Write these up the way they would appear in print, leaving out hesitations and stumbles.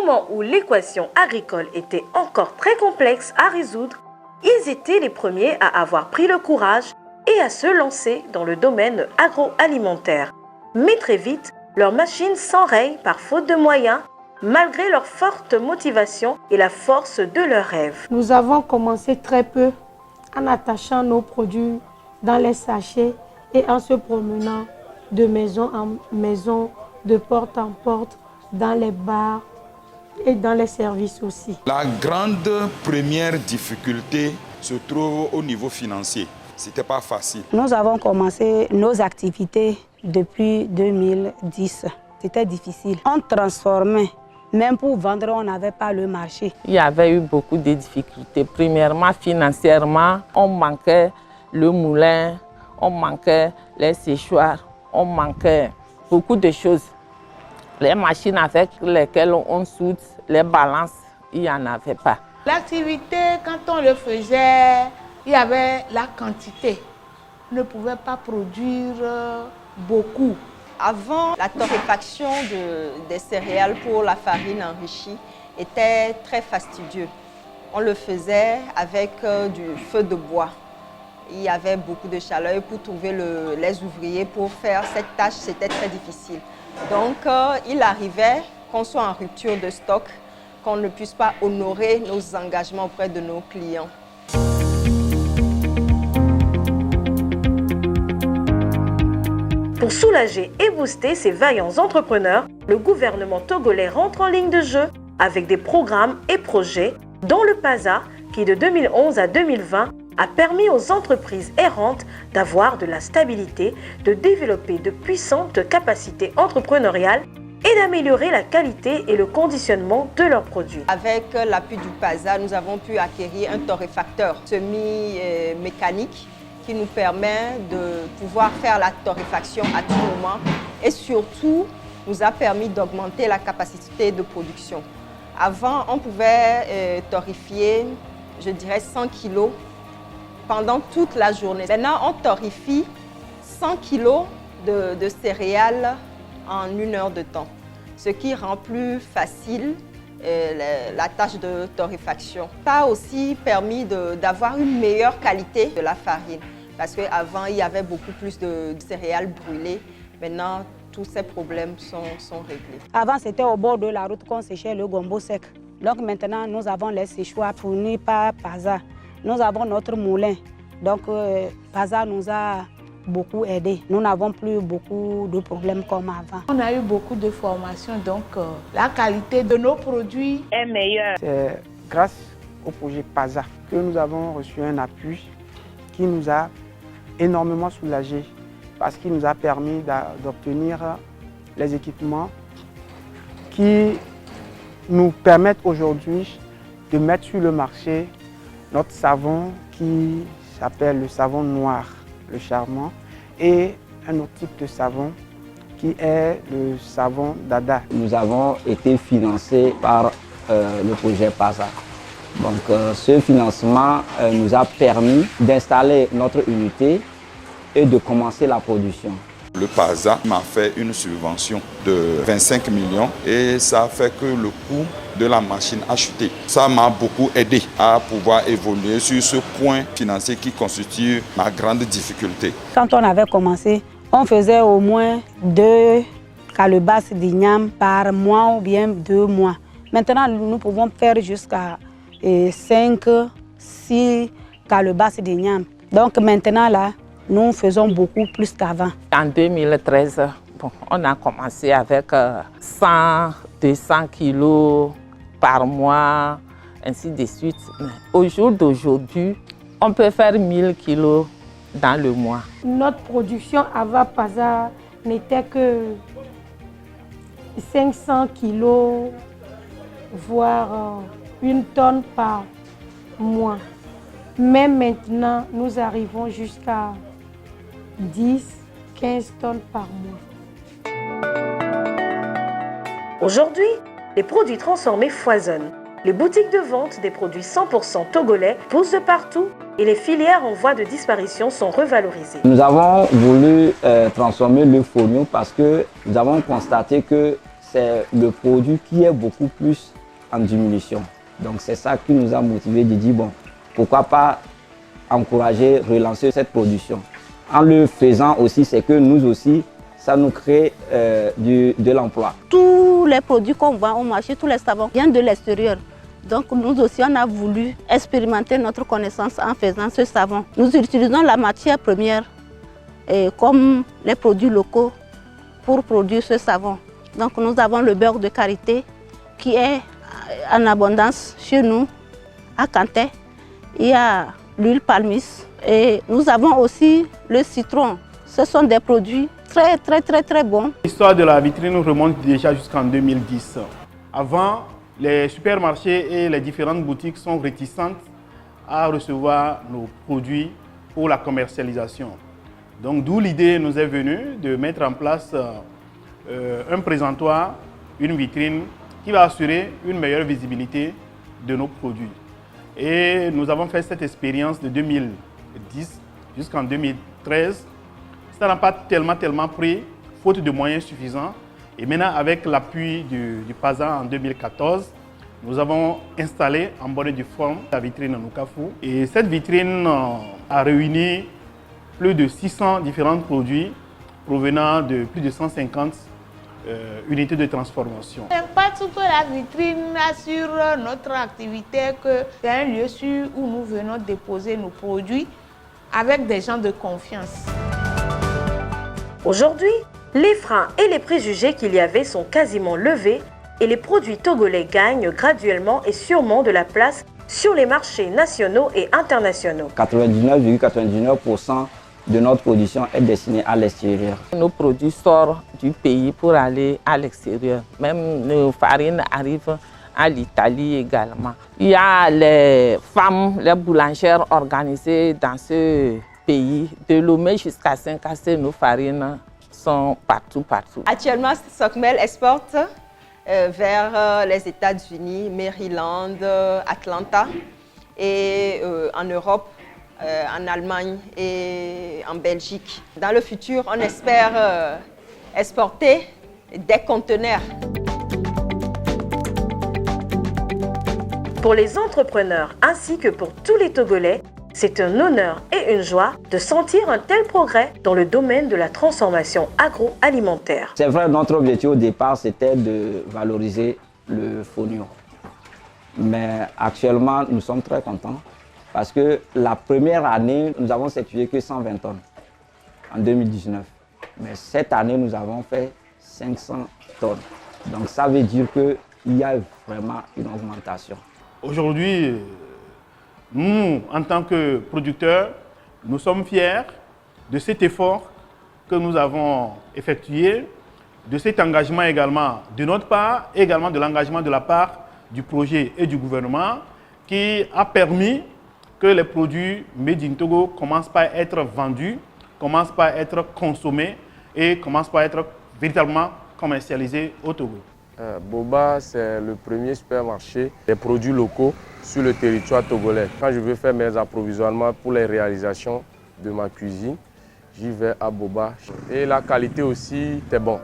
moment où l'équation agricole était encore très complexe à résoudre, ils étaient les premiers à avoir pris le courage et à se lancer dans le domaine agroalimentaire. Mais très vite, leurs machines s'enrayent par faute de moyens, malgré leur forte motivation et la force de leurs rêves. Nous avons commencé très peu en attachant nos produits dans les sachets et en se promenant de maison en maison, de porte en porte, dans les bars et dans les services aussi. La grande première difficulté se trouve au niveau financier. Ce n'était pas facile. Nous avons commencé nos activités depuis 2010. C'était difficile. On transformait. Même pour vendre, on n'avait pas le marché. Il y avait eu beaucoup de difficultés. Premièrement, financièrement, on manquait le moulin, on manquait les séchoirs, on manquait beaucoup de choses. Les machines avec lesquelles on soude, les balances, il n'y en avait pas. L'activité, quand on le faisait, il y avait la quantité. On ne pouvait pas produire beaucoup. Avant, la torréfaction des céréales pour la farine enrichie était très fastidieux. On le faisait avec du feu de bois. Il y avait beaucoup de chaleur et pour trouver les ouvriers pour faire cette tâche, c'était très difficile. Donc, il arrivait qu'on soit en rupture de stock, qu'on ne puisse pas honorer nos engagements auprès de nos clients. Pour soulager et booster ces vaillants entrepreneurs, le gouvernement togolais rentre en ligne de jeu avec des programmes et projets, dont le PASA, qui de 2011 à 2020 a permis aux entreprises errantes d'avoir de la stabilité, de développer de puissantes capacités entrepreneuriales et d'améliorer la qualité et le conditionnement de leurs produits. Avec l'appui du PASA, nous avons pu acquérir un torréfacteur semi-mécanique qui nous permet de pouvoir faire la torréfaction à tout moment et surtout nous a permis d'augmenter la capacité de production. Avant, on pouvait torréfier, je dirais, 100 kg pendant toute la journée. Maintenant, on torréfie 100 kg de céréales en 1 heure de temps, ce qui rend plus facile la tâche de torréfaction. Ça a aussi permis d'avoir une meilleure qualité de la farine parce qu'avant, il y avait beaucoup plus de céréales brûlées. Maintenant, tous ces problèmes sont réglés. Avant, c'était au bord de la route qu'on séchait le gombo sec. Donc maintenant, nous avons les séchoirs fournis par PASA. Nous avons notre moulin. Donc PASA nous a beaucoup aidés. Nous n'avons plus beaucoup de problèmes comme avant. On a eu beaucoup de formations, donc la qualité de nos produits est meilleure. C'est grâce au projet PASA que nous avons reçu un appui qui nous a énormément soulagés parce qu'il nous a permis d'obtenir les équipements qui nous permettent aujourd'hui de mettre sur le marché notre savon qui s'appelle le savon noir, le charmant, et un autre type de savon qui est le savon Dada. Nous avons été financés par le projet PASA. Donc ce financement nous a permis d'installer notre unité et de commencer la production. Le PASA m'a fait une subvention de 25 millions et ça a fait que le coût de la machine a chuté. Ça m'a beaucoup aidé à pouvoir évoluer sur ce point financier qui constitue ma grande difficulté. Quand on avait commencé, on faisait au moins 2 calebasses d'igname par mois ou bien 2 mois. Maintenant, nous pouvons faire jusqu'à 5, 6 calebasses d'igname. Donc maintenant, là, nous faisons beaucoup plus qu'avant. En 2013, on a commencé avec 100, 200 kilos par mois, ainsi de suite. Au jour d'aujourd'hui, on peut faire 1000 kilos dans le mois. Notre production avant PASA n'était que 500 kilos, voire 1 tonne par mois. Mais maintenant, nous arrivons jusqu'à 10, 15 tonnes par mois. Aujourd'hui, les produits transformés foisonnent. Les boutiques de vente des produits 100% togolais poussent de partout et les filières en voie de disparition sont revalorisées. Nous avons voulu transformer le fonio parce que nous avons constaté que c'est le produit qui est beaucoup plus en diminution. Donc c'est ça qui nous a motivés de dire, bon, pourquoi pas encourager, relancer cette production. En le faisant aussi, c'est que nous aussi, ça nous crée de l'emploi. Tous les produits qu'on vend au marché, tous les savons viennent de l'extérieur. Donc nous aussi, on a voulu expérimenter notre connaissance en faisant ce savon. Nous utilisons la matière première comme les produits locaux pour produire ce savon. Donc nous avons le beurre de karité qui est en abondance chez nous, à Kanté. Il y a l'huile palmis et nous avons aussi le citron. Ce sont des produits très bons. L'histoire de la vitrine remonte déjà jusqu'en 2010. Avant, les supermarchés et les différentes boutiques sont réticentes à recevoir nos produits pour la commercialisation. Donc d'où l'idée nous est venue de mettre en place un présentoir, une vitrine qui va assurer une meilleure visibilité de nos produits. Et nous avons fait cette expérience de 2010 jusqu'en 2013. Ça n'a pas tellement pris, faute de moyens suffisants. Et maintenant, avec l'appui du PASA en 2014, nous avons installé en bonne et due forme la vitrine Nukafu. Et cette vitrine a réuni plus de 600 différents produits provenant de plus de 150 unités de transformation. L'impact que la vitrine a sur notre activité, c'est un lieu sûr où nous venons déposer nos produits avec des gens de confiance. Aujourd'hui, les freins et les préjugés qu'il y avait sont quasiment levés et les produits togolais gagnent graduellement et sûrement de la place sur les marchés nationaux et internationaux. 99,99% de notre production est destinée à l'extérieur. Nos produits sortent du pays pour aller à l'extérieur. Même nos farines arrivent à l'Italie également. Il y a les femmes, les boulangères organisées dans ce pays. De Lomé jusqu'à Saint-Cassé, nos farines sont partout. Actuellement, Socmel exporte vers les États-Unis, Maryland, Atlanta et en Europe, en Allemagne et en Belgique. Dans le futur, on espère exporter des conteneurs. Pour les entrepreneurs ainsi que pour tous les Togolais, c'est un honneur et une joie de sentir un tel progrès dans le domaine de la transformation agroalimentaire. C'est vrai, notre objectif au départ, c'était de valoriser le fonio. Mais actuellement, nous sommes très contents parce que la première année, nous avons certifié que 120 tonnes en 2019. Mais cette année, nous avons fait 500 tonnes. Donc ça veut dire qu'il y a vraiment une augmentation. Aujourd'hui, nous, en tant que producteurs, nous sommes fiers de cet effort que nous avons effectué, de cet engagement également de notre part, également de l'engagement de la part du projet et du gouvernement qui a permis que les produits Made in Togo commencent par être vendus, commencent par être consommés et commencent par être véritablement commercialisés au Togo. Boba, c'est le premier supermarché des produits locaux sur le territoire togolais. Quand je veux faire mes approvisionnements pour les réalisations de ma cuisine, j'y vais à Boba. Et la qualité aussi est bonne.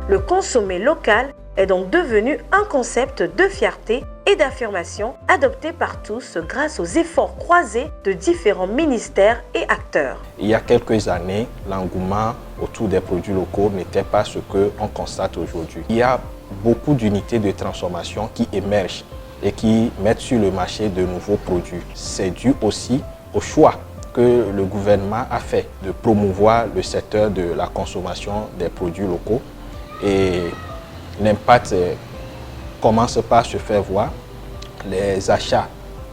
Le consommer local est donc devenu un concept de fierté et d'affirmation adopté par tous grâce aux efforts croisés de différents ministères et acteurs. Il y a quelques années, l'engouement autour des produits locaux n'était pas ce qu'on constate aujourd'hui. Il y a beaucoup d'unités de transformation qui émergent et qui mettent sur le marché de nouveaux produits. C'est dû aussi au choix que le gouvernement a fait de promouvoir le secteur de la consommation des produits locaux. Et l'impact commence par se faire voir. Les achats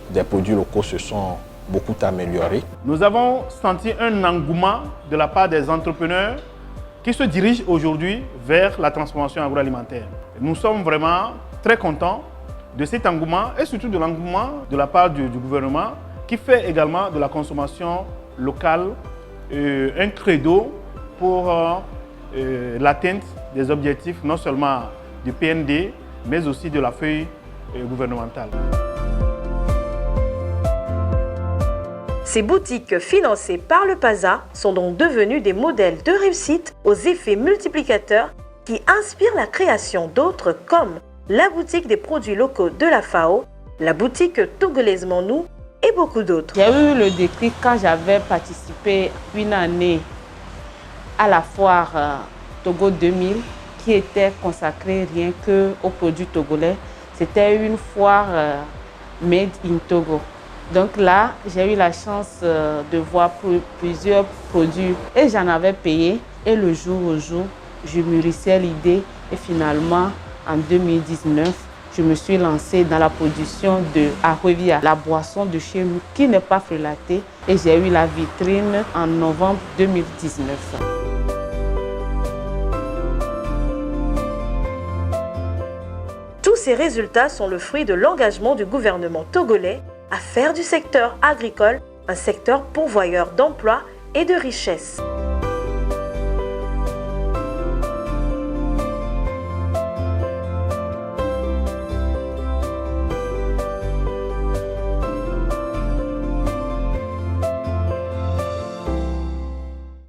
des produits locaux se sont beaucoup améliorés. Nous avons senti un engouement de la part des entrepreneurs qui se dirigent aujourd'hui vers la transformation agroalimentaire. Nous sommes vraiment très contents de cet engouement et surtout de l'engouement de la part du gouvernement qui fait également de la consommation locale un credo pour l'atteinte des objectifs non seulement du PND, mais aussi de la feuille gouvernementale. Ces boutiques financées par le PASA sont donc devenues des modèles de réussite aux effets multiplicateurs qui inspire la création d'autres comme la boutique des produits locaux de la FAO, la boutique togolaise Manou et beaucoup d'autres. J'ai eu le déclic quand j'avais participé une année à la foire Togo 2000 qui était consacrée rien qu'aux produits togolais. C'était une foire made in Togo. Donc là, j'ai eu la chance de voir plusieurs produits et j'en avais payé. Et le jour au jour, je mûrissais l'idée et finalement, en 2019, je me suis lancée dans la production de Arwevia, la boisson de chez nous qui n'est pas frelatée. Et j'ai eu la vitrine en novembre 2019. Tous ces résultats sont le fruit de l'engagement du gouvernement togolais à faire du secteur agricole un secteur pourvoyeur d'emplois et de richesses.